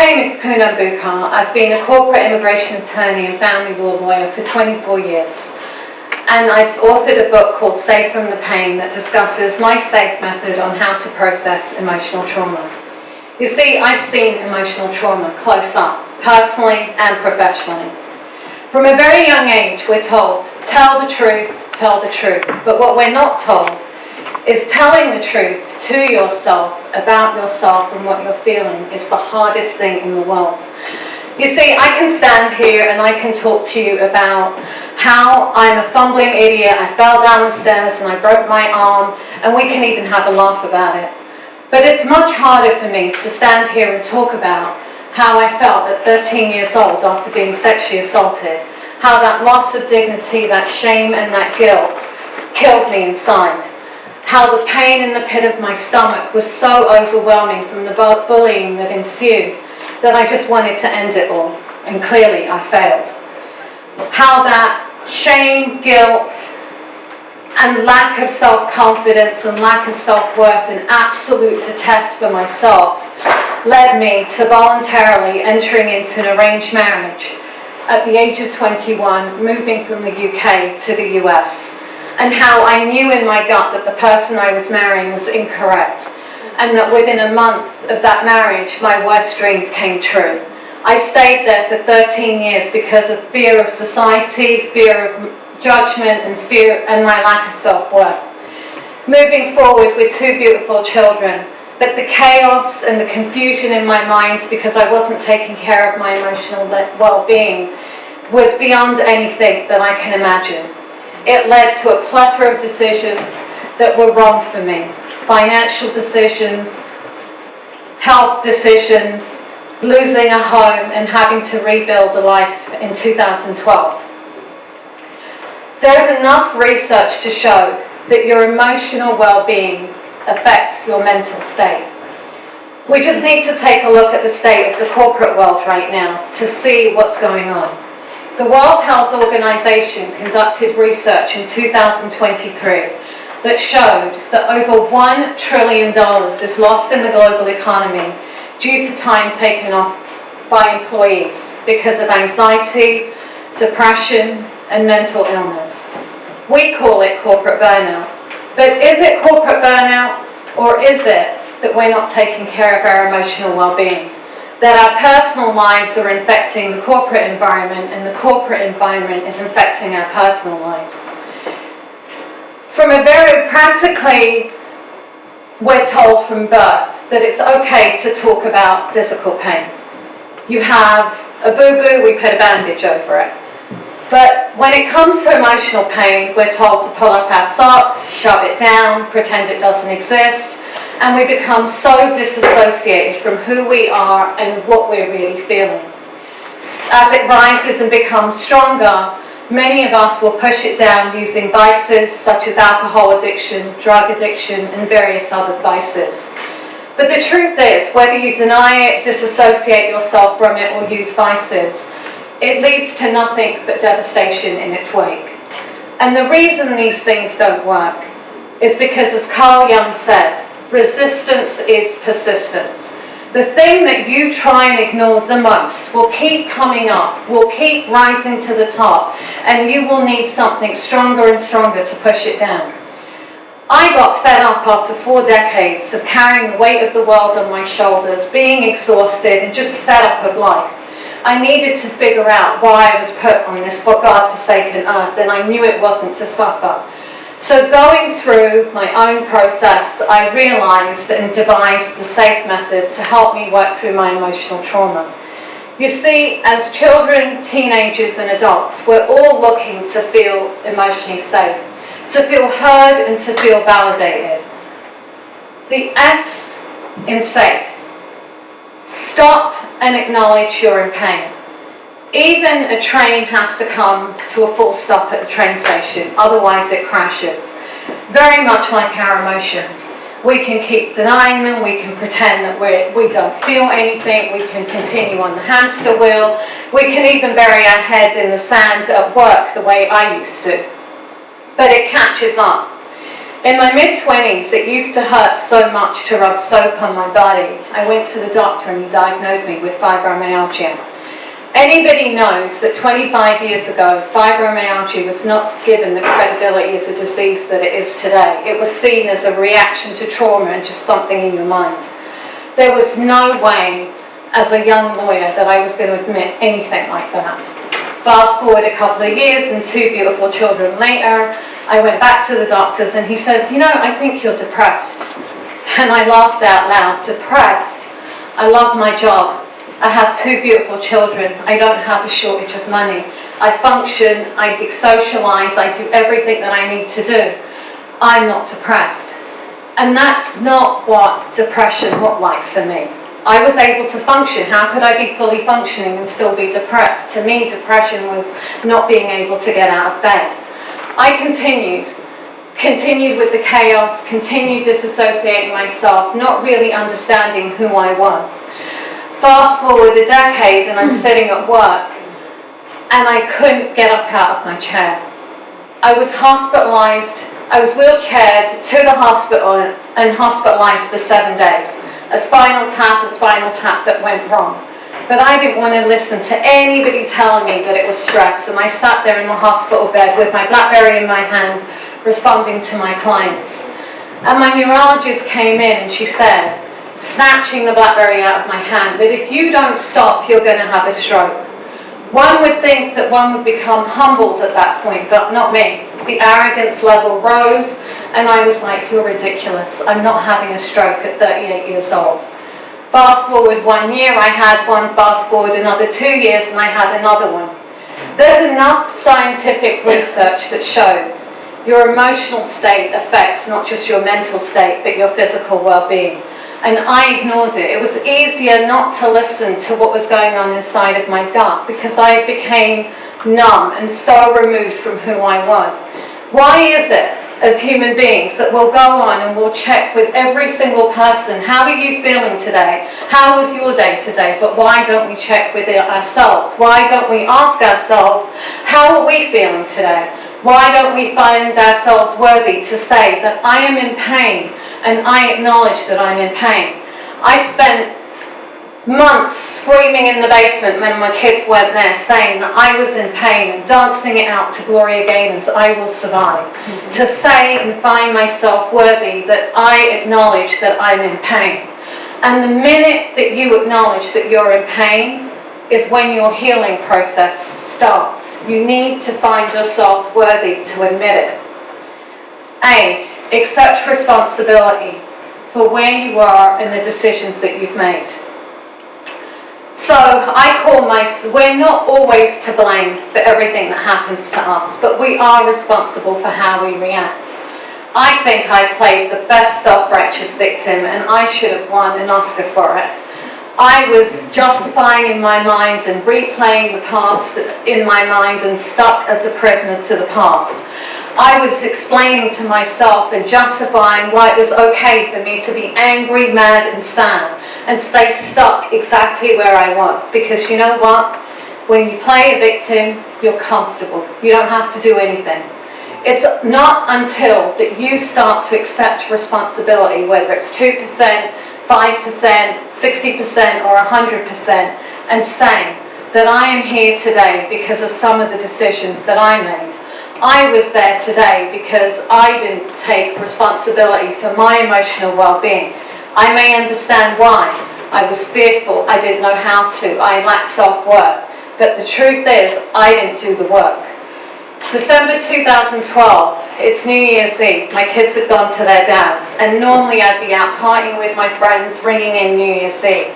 name is Poonam Bhuchar. I've been a corporate immigration attorney and family law lawyer for 24 years. And I've authored a book called Safe from the Pain that discusses my SAFE method on how to process emotional trauma. You see, I've seen emotional trauma close up, personally and professionally. From a very young age, we're told, tell the truth, tell the truth. But what we're not told is telling the truth to yourself, about yourself and what you're feeling is the hardest thing in the world. You see, I can stand here and I can talk to you about how I'm a fumbling idiot, I fell down the stairs and I broke my arm, and we can even have a laugh about it. But it's much harder for me to stand here and talk about how I felt at 13 years old after being sexually assaulted, how that loss of dignity, that shame and that guilt killed me inside. How the pain in the pit of my stomach was so overwhelming from the bullying that ensued that I just wanted to end it all, and clearly I failed. How that shame, guilt, and lack of self-confidence and lack of self-worth and absolute detest for myself led me to voluntarily entering into an arranged marriage at the age of 21, moving from the UK to the US. And how I knew in my gut that the person I was marrying was incorrect, and that within a month of that marriage, my worst dreams came true. I stayed there for 13 years because of fear of society, fear of judgment, and my lack of self-worth. Moving forward with two beautiful children, but the chaos and the confusion in my mind because I wasn't taking care of my emotional well-being was beyond anything that I can imagine. It led to a plethora of decisions that were wrong for me. Financial decisions, health decisions, losing a home and having to rebuild a life in 2012. There's enough research to show that your emotional well-being affects your mental state. We just need to take a look at the state of the corporate world right now to see what's going on. The World Health Organization conducted research in 2023 that showed that over $1 trillion is lost in the global economy due to time taken off by employees because of anxiety, depression, and mental illness. We call it corporate burnout. But is it corporate burnout, or is it that we're not taking care of our emotional well-being? That our personal lives are infecting the corporate environment and the corporate environment is infecting our personal lives. From a very practically, we're told from birth that it's okay to talk about physical pain. You have a boo-boo, we put a bandage over it. But when it comes to emotional pain, we're told to pull up our socks, shove it down, pretend it doesn't exist, and we become so disassociated from who we are and what we're really feeling. As it rises and becomes stronger, many of us will push it down using vices such as alcohol addiction, drug addiction, and various other vices. But the truth is, whether you deny it, disassociate yourself from it, or use vices, it leads to nothing but devastation in its wake. And the reason these things don't work is because, as Carl Jung said, resistance is persistence. The thing that you try and ignore the most will keep coming up, will keep rising to the top, and you will need something stronger and stronger to push it down. I got fed up after 4 decades of carrying the weight of the world on my shoulders, being exhausted and just fed up of life. I needed to figure out why I was put on this God-forsaken earth, and I knew it wasn't to suffer. So going through my own process, I realized and devised the SAFE method to help me work through my emotional trauma. You see, as children, teenagers, and adults, we're all looking to feel emotionally safe, to feel heard and to feel validated. The S in SAFE. Stop and acknowledge you're in pain. Even a train has to come to a full stop at the train station, otherwise it crashes. Very much like our emotions. We can keep denying them, we can pretend that we don't feel anything, we can continue on the hamster wheel, we can even bury our head in the sand at work the way I used to. But it catches up. In my mid-20s, it used to hurt so much to rub soap on my body. I went to the doctor and he diagnosed me with fibromyalgia. Anybody knows that 25 years ago, fibromyalgia was not given the credibility as a disease that it is today. It was seen as a reaction to trauma and just something in your mind. There was no way, as a young lawyer, that I was going to admit anything like that. Fast forward a couple of years and 2 beautiful children later, I went back to the doctors and he says, you know, I think you're depressed. And I laughed out loud. Depressed? I love my job. I have 2 beautiful children. I don't have a shortage of money. I function, I socialise, I do everything that I need to do. I'm not depressed. And that's not what depression looked like for me. I was able to function. How could I be fully functioning and still be depressed? To me, depression was not being able to get out of bed. I continued with the chaos, continued disassociating myself, not really understanding who I was. Fast forward a decade and I'm sitting at work and I couldn't get up out of my chair. I was hospitalised, I was wheelchaired to the hospital and hospitalised for 7 days. A spinal tap that went wrong. But I didn't want to listen to anybody telling me that it was stress, and I sat there in the hospital bed with my BlackBerry in my hand, responding to my clients. And my neurologist came in and she said, snatching the BlackBerry out of my hand, that if you don't stop, you're going to have a stroke. One would think that one would become humbled at that point, but not me. The arrogance level rose, and I was like, you're ridiculous. I'm not having a stroke at 38 years old. Fast forward 1 year, I had one. Fast forward another 2 years, and I had another one. There's enough scientific research that shows your emotional state affects not just your mental state, but your physical well-being. And I ignored it. It was easier not to listen to what was going on inside of my gut because I became numb and so removed from who I was. Why is it, as human beings, that we'll go on and we'll check with every single person, how are you feeling today? How was your day today? But why don't we check with ourselves? Why don't we ask ourselves, how are we feeling today? Why don't we find ourselves worthy to say that I am in pain and I acknowledge that I'm in pain? I spent months screaming in the basement when my kids weren't there, saying that I was in pain and dancing it out to Gloria Gaynor's I Will Survive. To say and find myself worthy that I acknowledge that I'm in pain. And the minute that you acknowledge that you're in pain is when your healing process starts. You need to find yourselves worthy to admit it. A, accept responsibility for where you are and the decisions that you've made. So we're not always to blame for everything that happens to us, but we are responsible for how we react. I think I played the best self-righteous victim and I should have won an Oscar for it. I was justifying in my mind and replaying the past in my mind and stuck as a prisoner to the past. I was explaining to myself and justifying why it was okay for me to be angry, mad and sad and stay stuck exactly where I was. Because you know what? When you play a victim, you're comfortable. You don't have to do anything. It's not until that you start to accept responsibility, whether it's 2%, 5%, 60% or 100%, and say that I am here today because of some of the decisions that I made. I was there today because I didn't take responsibility for my emotional well-being. I may understand why. I was fearful, I didn't know how to, I lacked self-worth. But the truth is, I didn't do the work. December 2012, it's New Year's Eve. My kids had gone to their dad's, and normally I'd be out partying with my friends, bringing in New Year's Eve.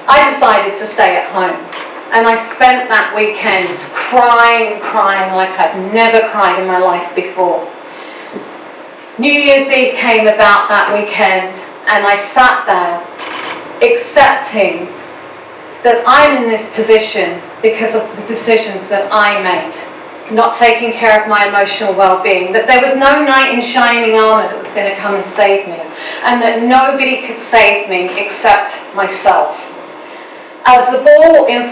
I decided to stay at home, and I spent that weekend crying like I've never cried in my life before. New Year's Eve came about that weekend, and I sat there accepting that I'm in this position because of the decisions that I made. Not taking care of my emotional well-being, that there was no knight in shining armor that was going to come and save me, and that nobody could save me except myself. As the ball in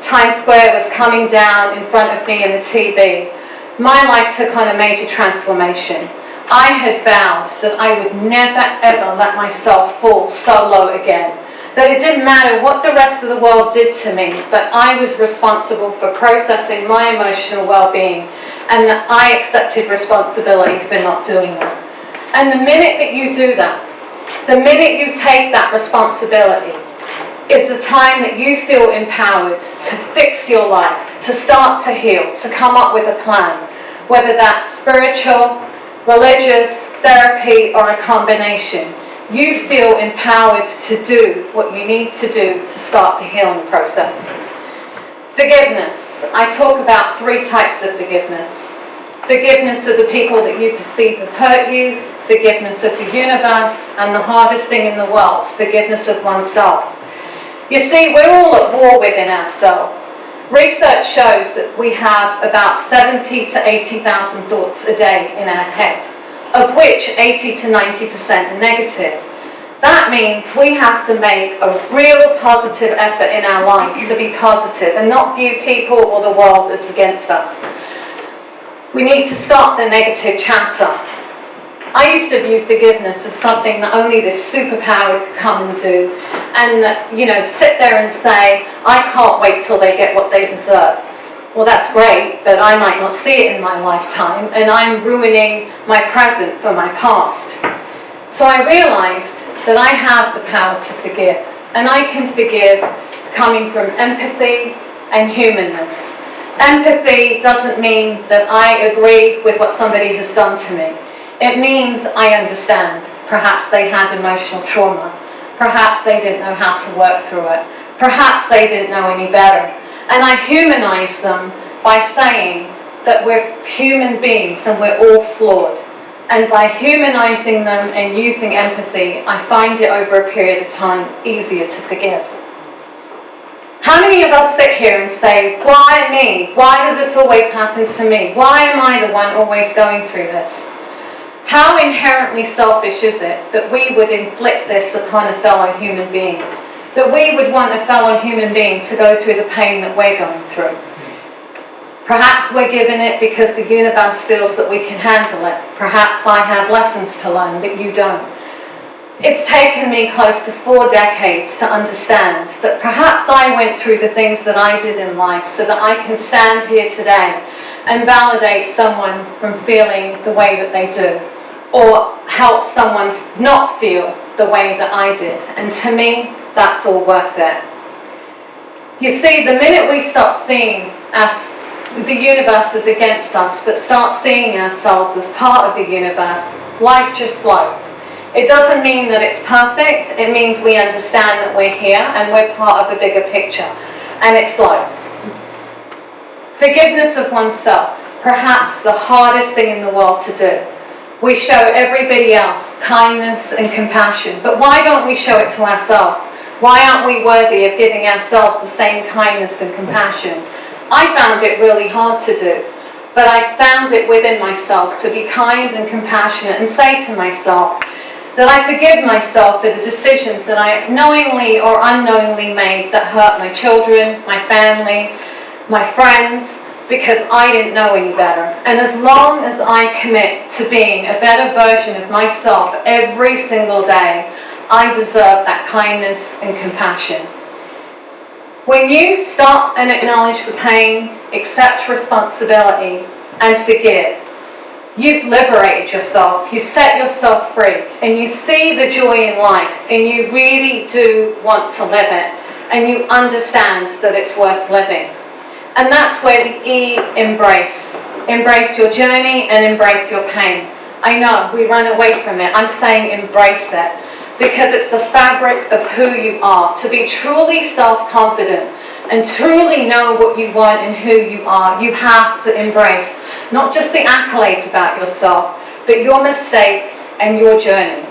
Times Square was coming down in front of me in the TV, my life took on a major transformation. I had vowed that I would never ever let myself fall so low again. That it didn't matter what the rest of the world did to me, but I was responsible for processing my emotional well-being, and that I accepted responsibility for not doing that. And the minute that you do that, the minute you take that responsibility, is the time that you feel empowered to fix your life, to start to heal, to come up with a plan, whether that's spiritual, religious, therapy, or a combination. You feel empowered to do what you need to do to start the healing process. Forgiveness. I talk about 3 types of forgiveness. Forgiveness of the people that you perceive have hurt you, forgiveness of the universe, and the hardest thing in the world, forgiveness of oneself. You see, we're all at war within ourselves. Research shows that we have about 70 to 80,000 thoughts a day in our head, of which 80 to 90% are negative. That means we have to make a real positive effort in our lives to be positive and not view people or the world as against us. We need to stop the negative chatter. I used to view forgiveness as something that only this superpower could come and do, and sit there and say, I can't wait till they get what they deserve. Well, that's great, but I might not see it in my lifetime, and I'm ruining my present for my past. So I realized that I have the power to forgive, and I can forgive coming from empathy and humanness. Empathy doesn't mean that I agree with what somebody has done to me. It means I understand. Perhaps they had emotional trauma. Perhaps they didn't know how to work through it. Perhaps they didn't know any better. And I humanize them by saying that we're human beings and we're all flawed. And by humanizing them and using empathy, I find it over a period of time easier to forgive. How many of us sit here and say, why me? Why does this always happen to me? Why am I the one always going through this? How inherently selfish is it that we would inflict this upon a fellow human being? That we would want a fellow human being to go through the pain that we're going through? Perhaps we're given it because the universe feels that we can handle it. Perhaps I have lessons to learn that you don't. It's taken me close to 4 decades to understand that perhaps I went through the things that I did in life so that I can stand here today and validate someone from feeling the way that they do, or help someone not feel the way that I did. And to me, that's all worth it. You see, the minute we stop seeing the universe as against us, but start seeing ourselves as part of the universe, life just flows. It doesn't mean that it's perfect. It means we understand that we're here and we're part of a bigger picture, and it flows. Forgiveness of oneself, perhaps the hardest thing in the world to do. We show everybody else kindness and compassion, but why don't we show it to ourselves? Why aren't we worthy of giving ourselves the same kindness and compassion? I found it really hard to do, but I found it within myself to be kind and compassionate and say to myself that I forgive myself for the decisions that I knowingly or unknowingly made that hurt my children, my family, my friends, because I didn't know any better. And as long as I commit to being a better version of myself every single day, I deserve that kindness and compassion. When you stop and acknowledge the pain, accept responsibility, and forgive, you've liberated yourself, you've set yourself free, and you see the joy in life, and you really do want to live it, and you understand that it's worth living. And that's where the E, embrace. Embrace your journey and embrace your pain. I know, we run away from it. I'm saying embrace it, because it's the fabric of who you are. To be truly self-confident and truly know what you want and who you are, you have to embrace not just the accolades about yourself, but your mistake and your journey.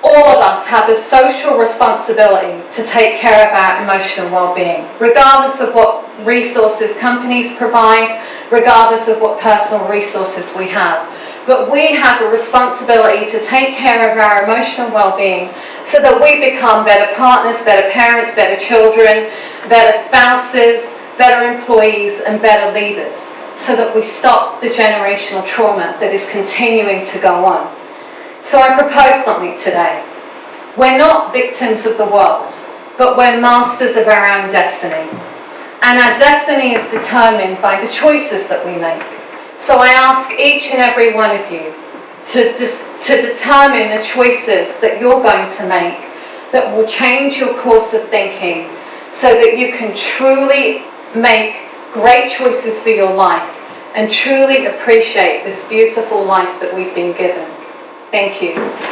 All of us have a social responsibility to take care of our emotional well-being, regardless of what resources companies provide, regardless of what personal resources we have. But we have a responsibility to take care of our emotional well-being so that we become better partners, better parents, better children, better spouses, better employees, and better leaders. so that we stop the generational trauma that is continuing to go on. So I propose something today. We're not victims of the world, but we're masters of our own destiny. And our destiny is determined by the choices that we make. So I ask each and every one of you to determine the choices that you're going to make that will change your course of thinking so that you can truly make great choices for your life and truly appreciate this beautiful life that we've been given. Thank you.